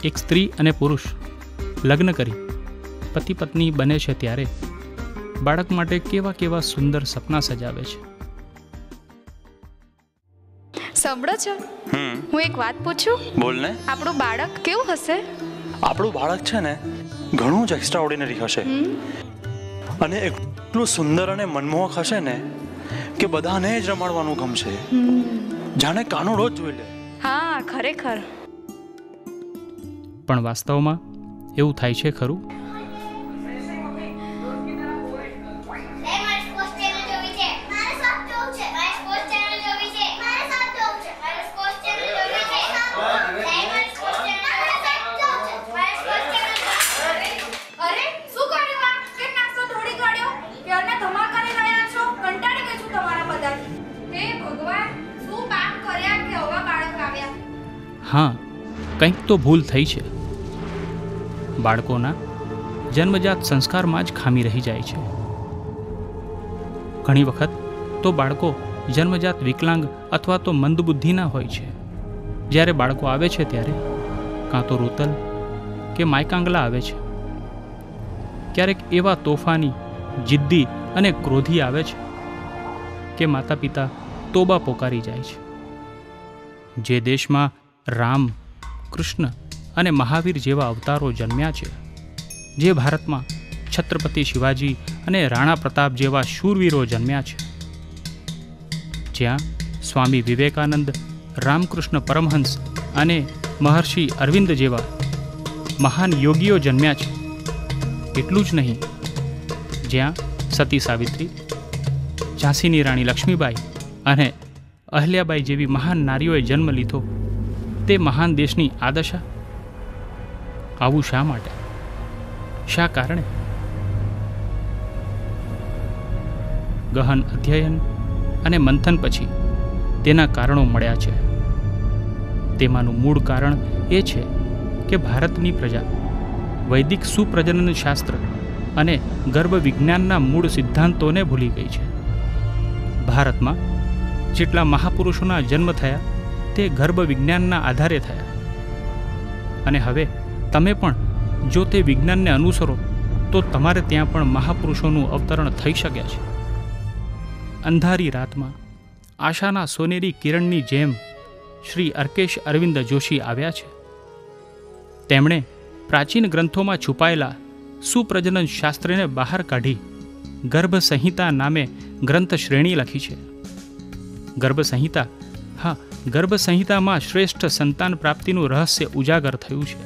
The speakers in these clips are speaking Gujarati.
એક સ્ત્રી અને પુરુષ લગ્ન કરી પતિ પત્ની બને છે ત્યારે બાળક માટે કેવા કેવા સુંદર સપના સજાવે છે. સાંભળો છો, હું એક વાત પૂછું? બોલ ને. આપણું બાળક કેવું હશે? આપણું બાળક છે ને ઘણું જ એક્સ્ટ્રા ઓર્ડિનરી હશે અને એટલું સુંદર અને મનમોહક હશે ને કે બધાને જ રમાડવાનું ગમશે, જાણે કાનુડો જ જોઈ લે. હા, ખરેખર. પણ વાસ્તવમાં એવું થાય છે ખરું? હા, કંઈક તો ભૂલ થઈ છે. બાળકોના જન્મજાત સંસ્કારમાં જ ખામી રહી જાય છે. ઘણી વખત તો બાળકો જન્મજાત વિકલાંગ અથવા તો મંદબુદ્ધિના હોય છે. જ્યારે બાળકો આવે છે ત્યારે કાં તો રૂતલ કે માયકાંગલા આવે છે. ક્યારેક એવા તોફાની, જિદ્દી અને ક્રોધી આવે છે કે માતા પિતા તોબા પોકારી જાય છે. જે દેશમાં રામ, કૃષ્ણ અને મહાવીર જેવા અવતારો જન્મ્યા છે, જે ભારતમાં છત્રપતિ શિવાજી અને રાણા પ્રતાપ જેવા શૂરવીરો જન્મ્યા છે, જ્યાં સ્વામી વિવેકાનંદ, રામકૃષ્ણ પરમહંસ અને મહર્ષિ અરવિંદ જેવા મહાન યોગીઓ જન્મ્યા છે, એટલું જ નહીં, જ્યાં સતી સાવિત્રી, ઝાંસીની રાણી લક્ષ્મીબાઈ અને અહલ્યાબાઈ જેવી મહાન નારીઓએ જન્મ લીધો, તે મહાન દેશની આ દશા? આવું શા માટે? શા કારણે? ગહન અધ્યયન અને મંથન પછી તેના કારણો મળ્યા છે. તેમાંનું મૂળ કારણ એ છે કે ભારતની પ્રજા વૈદિક સુપ્રજનન શાસ્ત્ર અને ગર્ભ વિજ્ઞાનના મૂળ સિદ્ધાંતોને ભૂલી ગઈ છે. ભારતમાં જેટલા મહાપુરુષોના જન્મ થયા તે ગર્ભ વિજ્ઞાનના આધારે થયા. અને હવે તમે પણ જો તે વિજ્ઞાનને અનુસરો તો તમારે ત્યાં પણ મહાપુરુષોનું અવતરણ થઈ શકે છે. અંધારી રાતમાં આશાના સોનેરી કિરણની જેમ શ્રી અર્કેશ અરવિંદ જોશી આવ્યા છે. તેમણે પ્રાચીન ગ્રંથોમાં છુપાયેલા સુપ્રજનન શાસ્ત્રને બહાર કાઢી ગર્ભ સંહિતા નામે ગ્રંથ શ્રેણી લખી છે. ગર્ભ સંહિતા, હા, ગર્ભ સંહિતામાં શ્રેષ્ઠ સંતાન પ્રાપ્તિનું રહસ્ય ઉજાગર થયું છે.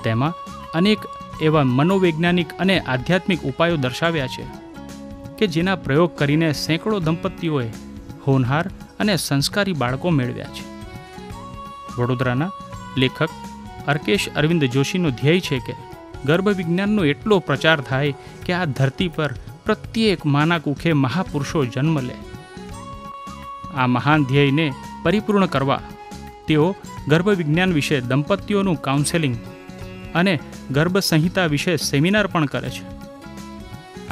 તેમાં અનેક એવા મનોવૈજ્ઞાનિક અને આધ્યાત્મિક ઉપાયો દર્શાવ્યા છે કે જેના પ્રયોગ કરીને સેંકડો દંપતીઓએ હોનહાર અને સંસ્કારી બાળકો મેળવ્યા છે. વડોદરાના લેખક અર્કેશ અરવિંદ જોશીનો ધ્યેય છે કે ગર્ભ વિજ્ઞાનનો એટલો પ્રચાર થાય કે આ ધરતી પર પ્રત્યેક માના કુખે મહાપુરુષો જન્મ લે. આ મહાન ધ્યેયને પરિપૂર્ણ કરવા તેઓ ગર્ભ વિજ્ઞાન વિશે દંપતીઓનું કાઉન્સેલિંગ અને ગર્ભ સંહિતા વિશે સેમિનાર પણ કરે છે.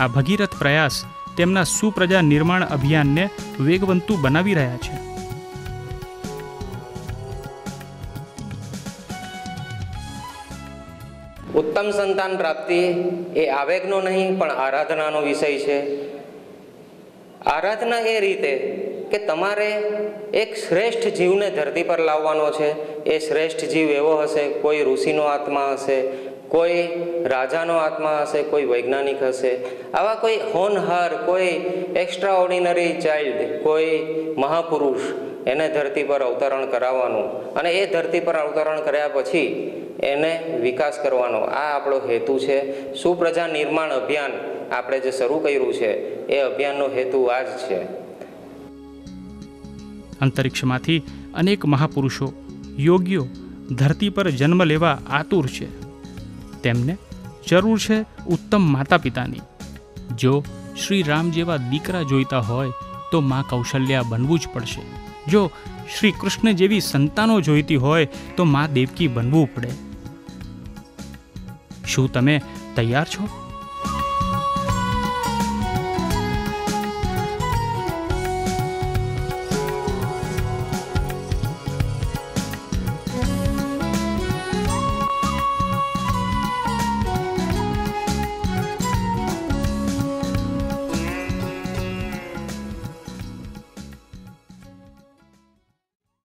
આ ભગીરથ પ્રયાસ તેમના સુપ્રજા નિર્માણ અભિયાનને વેગવંતું બનાવી રહ્યા છે. ઉત્તમ સંતાન પ્રાપ્તિ એ આવેગનો નહીં પણ આરાધનાનો વિષય છે. આરાધના એ રીતે કે તમારે એક શ્રેષ્ઠ જીવને ધરતી પર લાવવાનો છે. એ શ્રેષ્ઠ જીવ એવો હશે, કોઈ ઋષિનો આત્મા હશે, કોઈ રાજાનો આત્મા હશે, કોઈ વૈજ્ઞાનિક હશે. આવા કોઈ હોનહાર, કોઈ એક્સ્ટ્રા ઓર્ડિનરી ચાઇલ્ડ, કોઈ મહાપુરુષ, એને ધરતી પર અવતરણ કરાવવાનું અને એ ધરતી પર અવતરણ કર્યા પછી એને વિકાસ કરવાનો, આ આપણો હેતુ છે. સુપ્રજા નિર્માણ અભિયાન આપણે જે શરૂ કર્યું છે એ અભિયાનનો હેતુ આ જ છે. અંતરિક્ષમાંથી અનેક મહાપુરુષો, યોગીઓ ધરતી પર જન્મ લેવા આતુર છે. તેમને જરૂર છે ઉત્તમ માતા પિતાની. જો શ્રી રામ જેવા દીકરા જોઈતા હોય તો મા કૌશલ્યા બનવું જ પડશે. જો શ્રી કૃષ્ણ જેવી સંતાનો જોઈતી હોય તો મા દેવકી બનવું પડે. શું તમે તૈયાર છો?